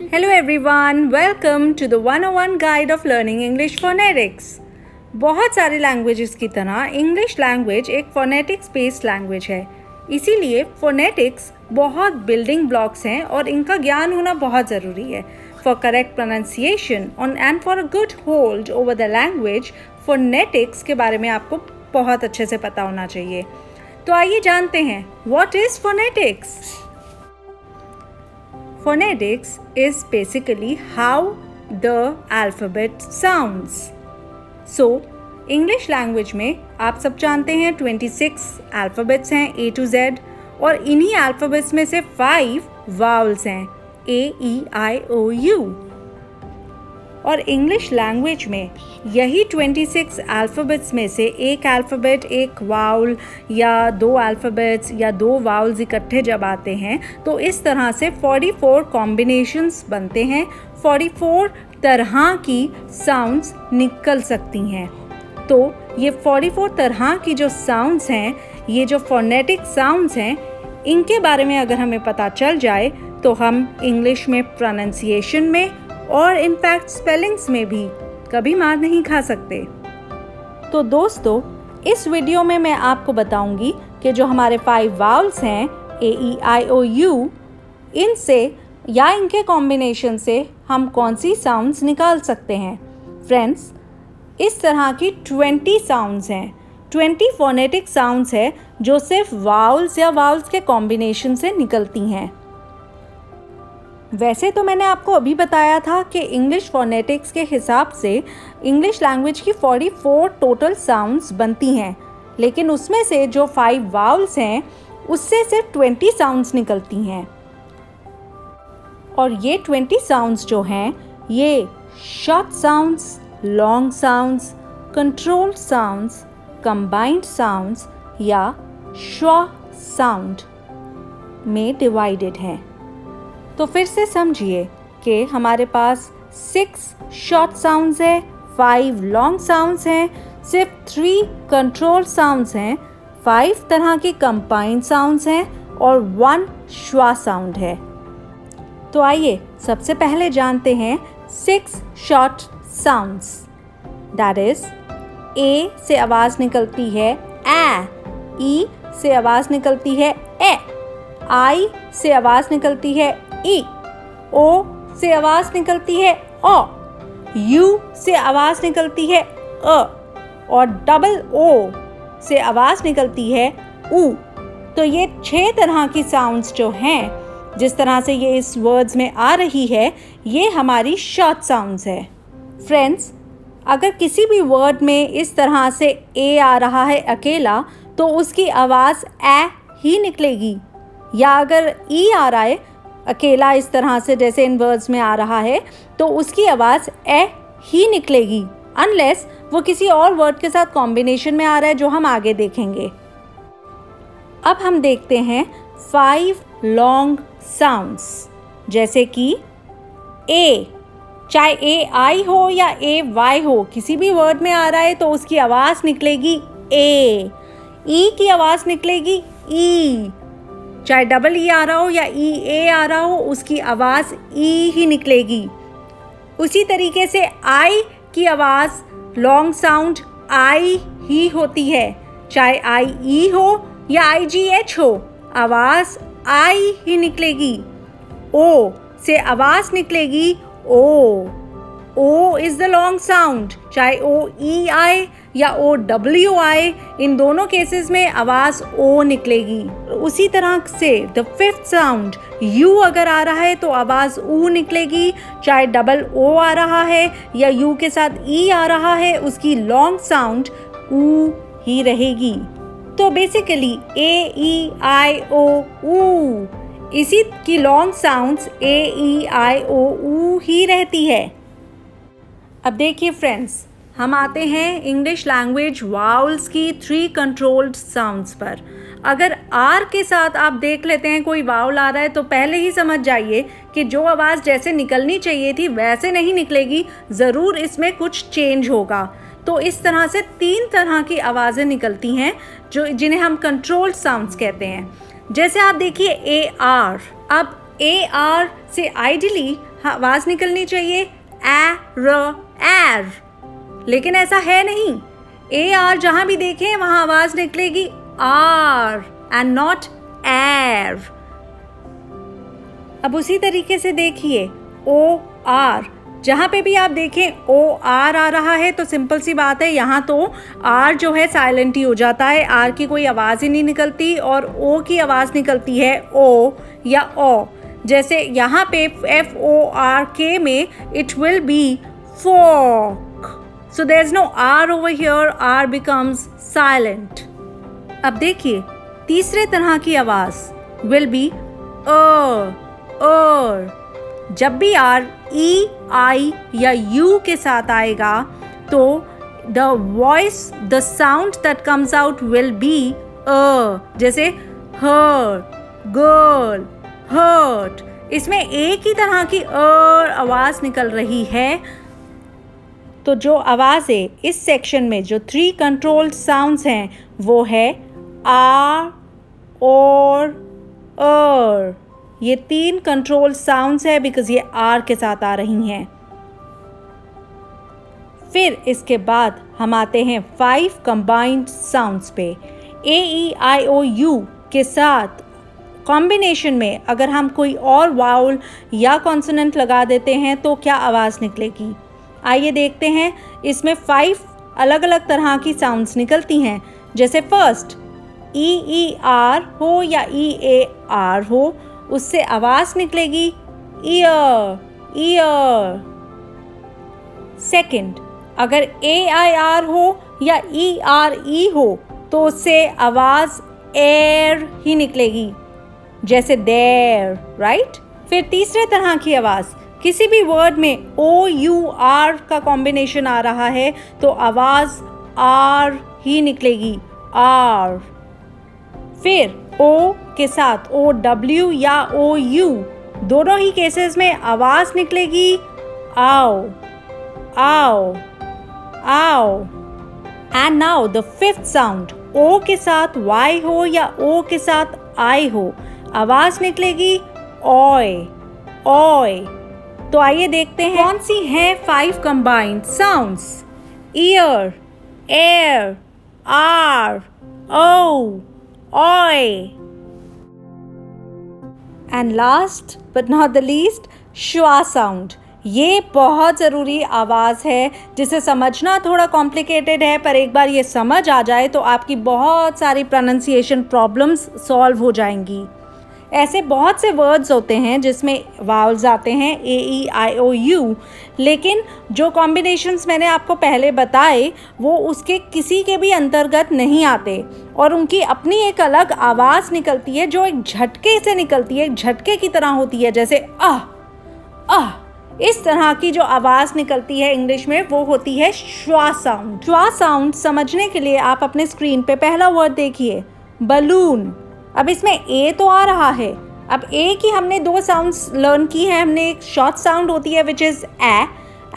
Hello everyone, welcome to the 101 Guide of Learning English Phonetics. बहुत सारे languages की तरह इंग्लिश लैंग्वेज एक फोनेटिक्स बेस्ड लैंग्वेज है, इसीलिए फोनेटिक्स बहुत बिल्डिंग ब्लॉक्स हैं और इनका ज्ञान होना बहुत ज़रूरी है. For correct pronunciation and for a good hold over the language, phonetics के बारे में आपको बहुत अच्छे से पता होना चाहिए. तो आइए जानते हैं, what is phonetics? Phonetics is basically how the alphabet sounds. So, English language में आप सब जानते हैं 26 alphabets हैं A to Z और इन्हीं alphabets में से 5 vowels हैं A, E, I, O, U. और इंग्लिश लैंग्वेज में यही 26 अल्फ़ाबेट्स में से एक अल्फ़ाबेट, एक वाउल या दो अल्फ़ाबेट्स या दो वाउल्स इकट्ठे जब आते हैं तो इस तरह से 44 कॉम्बिनेशंस बनते हैं. 44 तरह की साउंड्स निकल सकती हैं. तो ये 44 तरह की जो साउंड्स हैं, ये जो फोनेटिक साउंड्स हैं, इनके बारे में अगर हमें पता चल जाए तो हम इंग्लिश में प्रोनाउंसिएशन में और इनफैक्ट स्पेलिंग्स में भी कभी मार नहीं खा सकते. तो दोस्तों, इस वीडियो में मैं आपको बताऊंगी कि जो हमारे 5 वाउल्स हैं A, E, I, O, U, इनसे या इनके कॉम्बिनेशन से हम कौन सी साउंड्स निकाल सकते हैं. फ्रेंड्स, इस तरह की 20 साउंड्स हैं, 20 फोनेटिक साउंड्स है जो सिर्फ वाउल्स या वाउल्स के कॉम्बिनेशन से निकलती हैं. वैसे तो मैंने आपको अभी बताया था कि इंग्लिश फोनेटिक्स के हिसाब से इंग्लिश लैंग्वेज की 44 टोटल साउंड्स बनती हैं, लेकिन उसमें से जो 5 वाउल्स हैं उससे सिर्फ 20 साउंड्स निकलती हैं. और ये 20 साउंड्स जो हैं ये short sounds, long sounds, controlled sounds, combined sounds या श्वा साउंड में डिवाइडेड हैं. तो फिर से समझिए कि हमारे पास 6 शॉर्ट साउंड्स हैं, 5 लॉन्ग साउंड्स हैं, सिर्फ 3 कंट्रोल साउंड्स हैं, 5 तरह की कंबाइंड साउंड्स हैं और 1 श्वा साउंड है. तो आइए सबसे पहले जानते हैं 6 short sounds. That is a से आवाज़ निकलती है ए, ई से आवाज़ निकलती है ए, आई से आवाज़ निकलती है ई, ओ से आवाज़ निकलती है ओ, यू से आवाज़ निकलती है अ और डबल ओ से आवाज़ निकलती है ऊ. तो ये 6 तरह की साउंड्स जो हैं, जिस तरह से ये इस वर्ड्स में आ रही है, ये हमारी शॉर्ट साउंड्स है. फ्रेंड्स, अगर किसी भी वर्ड में इस तरह से ए आ रहा है अकेला तो उसकी आवाज़ ए ही निकलेगी, या अगर ई आ रहा है अकेला इस तरह से जैसे इन वर्ड्स में आ रहा है तो उसकी आवाज़ ए ही निकलेगी, अनलेस वो किसी और वर्ड के साथ कॉम्बिनेशन में आ रहा है जो हम आगे देखेंगे. अब हम देखते हैं 5 लॉन्ग साउंड्स, जैसे कि ए, चाहे ए आई हो या ए वाई हो, किसी भी वर्ड में आ रहा है तो उसकी आवाज़ निकलेगी ए. ई की आवाज़ निकलेगी ई, चाहे डबल ई आ रहा हो या ई ए आ रहा हो, उसकी आवाज़ ई ही निकलेगी. उसी तरीके से आई की आवाज़ लॉन्ग साउंड आई ही होती है, चाहे आई ई हो या आई जी एच हो, आवाज़ आई ही निकलेगी. ओ से आवाज़ निकलेगी O. O is the long sound, चाहे ओ ई आए या ओ डब्ल्यू आए, इन दोनों केसेस में आवाज़ ओ निकलेगी. उसी तरह से द 5th साउंड यू अगर आ रहा है तो आवाज़ ऊ निकलेगी, चाहे डबल ओ आ रहा है या यू के साथ ई आ रहा है, उसकी लॉन्ग साउंड ऊ ही रहेगी. तो बेसिकली ए, ई, आई, ओ, ऊ, इसी की लॉन्ग साउंड्स ए, ई, आई, ओ, ऊ ही रहती है. अब देखिए फ्रेंड्स, हम आते हैं इंग्लिश लैंग्वेज वाउल्स की 3 कंट्रोल्ड साउंड्स पर. अगर आर के साथ आप देख लेते हैं कोई वाउल आ रहा है तो पहले ही समझ जाइए कि जो आवाज़ जैसे निकलनी चाहिए थी वैसे नहीं निकलेगी, ज़रूर इसमें कुछ चेंज होगा. तो इस तरह से 3 तरह की आवाज़ें निकलती हैं जिन्हें हम कंट्रोल्ड साउंड्स कहते हैं. जैसे आप देखिए ए आर. अब ए आर से आइडियली आवाज निकलनी चाहिए एर, लेकिन ऐसा है नहीं। ए आर जहां भी देखें वहां आवाज निकलेगी आर एंड नॉट एर। अब उसी तरीके से देखिए ओ आर, जहां पे भी आप देखें ओ आर आ रहा है तो सिंपल सी बात है, यहाँ तो आर जो है साइलेंट ही हो जाता है, आर की कोई आवाज़ ही नहीं निकलती और ओ की आवाज़ निकलती है ओ या ओ। जैसे यहाँ पे FORK में it will be fork, so there is no R over here, R becomes silent। अब देखिए तीसरे तरह की आवाज़ will be जब भी R E I या U के साथ आएगा तो the sound that comes out will be जैसे her, girl, hurt। इसमें एक ही तरह की आवाज निकल रही है। तो जो आवाज़ें इस सेक्शन में जो 3 कंट्रोल्ड साउंड्स हैं वो है आर और ये 3 कंट्रोल्ड साउंड्स है बिकॉज ये आर के साथ आ रही हैं। फिर इसके बाद हम आते हैं 5 कंबाइंड साउंड्स पे। AEIOU के साथ कॉम्बिनेशन में अगर हम कोई और वाउल या कॉन्सोनेंट लगा देते हैं तो क्या आवाज़ निकलेगी, आइए देखते हैं। इसमें 5 अलग अलग तरह की साउंड्स निकलती हैं। जैसे फर्स्ट EER हो या EAR हो, उससे आवाज़ निकलेगी ईयर। सेकंड, अगर AIR हो या ERE हो तो उससे आवाज़ एयर ही निकलेगी, जैसे देयर, राइट। फिर तीसरे तरह की आवाज़, किसी भी वर्ड में OUR का कॉम्बिनेशन आ रहा है तो आवाज़ आर ही निकलेगी, आर। फिर O के साथ OW या OU, दोनों ही केसेस में आवाज़ निकलेगी आओ, आओ, आओ। And now the fifth sound, O के साथ Y हो या O के साथ I हो, आवाज़ निकलेगी ओय, ओय। तो आइए देखते हैं कौन सी हैं 5 combined sounds. Ear, air, are, oh, oy. And last but not the least, schwa sound. ये बहुत ज़रूरी आवाज़ है जिसे समझना थोड़ा कॉम्प्लिकेटेड है, पर एक बार ये समझ आ जाए तो आपकी बहुत सारी प्रोनाउंसिएशन प्रॉब्लम्स सॉल्व हो जाएंगी। ऐसे बहुत से वर्ड्स होते हैं जिसमें वावल्स आते हैं AEIOU, लेकिन जो कॉम्बिनेशंस मैंने आपको पहले बताए वो उसके किसी के भी अंतर्गत नहीं आते और उनकी अपनी एक अलग आवाज़ निकलती है जो एक झटके से निकलती है, एक झटके की तरह होती है, जैसे आह आह। इस तरह की जो आवाज़ निकलती है इंग्लिश में वो होती है श्वा साउंड। श्वा साउंड समझने के लिए आप अपने स्क्रीन पे पहला वर्ड देखिए, बलून। अब इसमें ए तो आ रहा है, अब ए की हमने 2 साउंड्स लर्न की है। हमने एक शॉर्ट साउंड होती है विच इज़ ए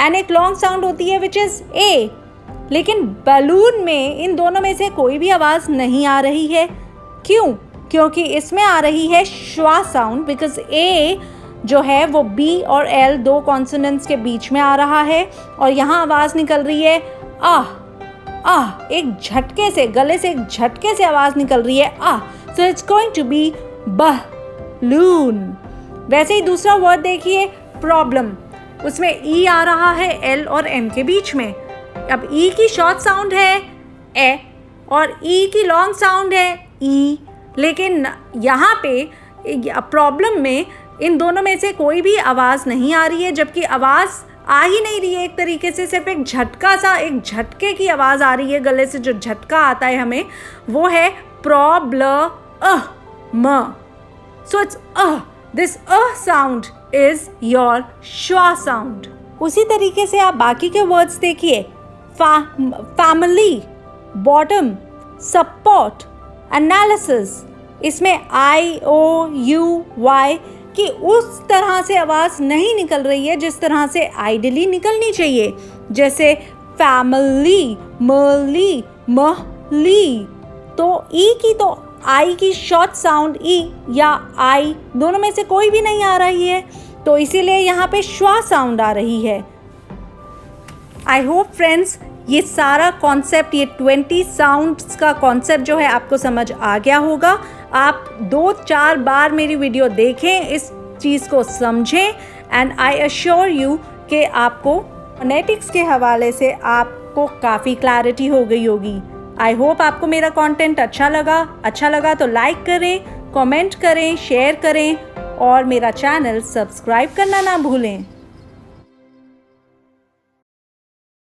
एंड एक लॉन्ग साउंड होती है विच इज़ ए, लेकिन बलून में इन दोनों में से कोई भी आवाज़ नहीं आ रही है। क्यों? क्योंकि इसमें आ रही है श्वा साउंड, बिकॉज ए जो है वो बी और एल 2 कॉन्सोनेंट्स के बीच में आ रहा है और यहाँ आवाज़ निकल रही है आह, आह। एक झटके से, गले से एक झटके से आवाज़ निकल रही है ah. So it's going to be balloon. वैसे ही दूसरा वर्ड देखिए, प्रॉब्लम। उसमें ई आ रहा है एल और एम के बीच में। अब ई की शॉर्ट साउंड है ए और ई की लॉन्ग साउंड है ई, लेकिन यहाँ पे प्रॉब्लम में इन दोनों में से कोई भी आवाज़ नहीं आ रही है, जबकि आवाज़ आ ही नहीं रही है एक तरीके से, सिर्फ एक झटका सा, एक झटके की आवाज़ आ रही है। गले से जो झटका आता है हमें वो है problem. So it's this sound is your schwa sound. उसी तरीके से आप बाकी के वर्ड्स देखिए, फैमिली, बॉटम, सपोर्ट, एनालिसिस। इसमें IOUY की उस तरह से आवाज़ नहीं निकल रही है जिस तरह से आइडियली निकलनी चाहिए, जैसे फैमिली, मली, महली। तो ई की तो आई की शॉर्ट साउंड ई या आई दोनों में से कोई भी नहीं आ रही है, तो इसीलिए यहाँ पे श्वा साउंड आ रही है। आई होप फ्रेंड्स ये सारा कॉन्सेप्ट, ये 20 साउंड्स का कॉन्सेप्ट जो है आपको समझ आ गया होगा। आप 2-4 बार मेरी वीडियो देखें, इस चीज़ को समझें एंड आई अश्योर यू कि आपको फोनेटिक्स के हवाले से आपको काफ़ी क्लैरिटी हो गई होगी। आई होप आपको मेरा कंटेंट अच्छा लगा तो लाइक करें, कमेंट करें, शेयर करें और मेरा चैनल सब्सक्राइब करना ना भूलें।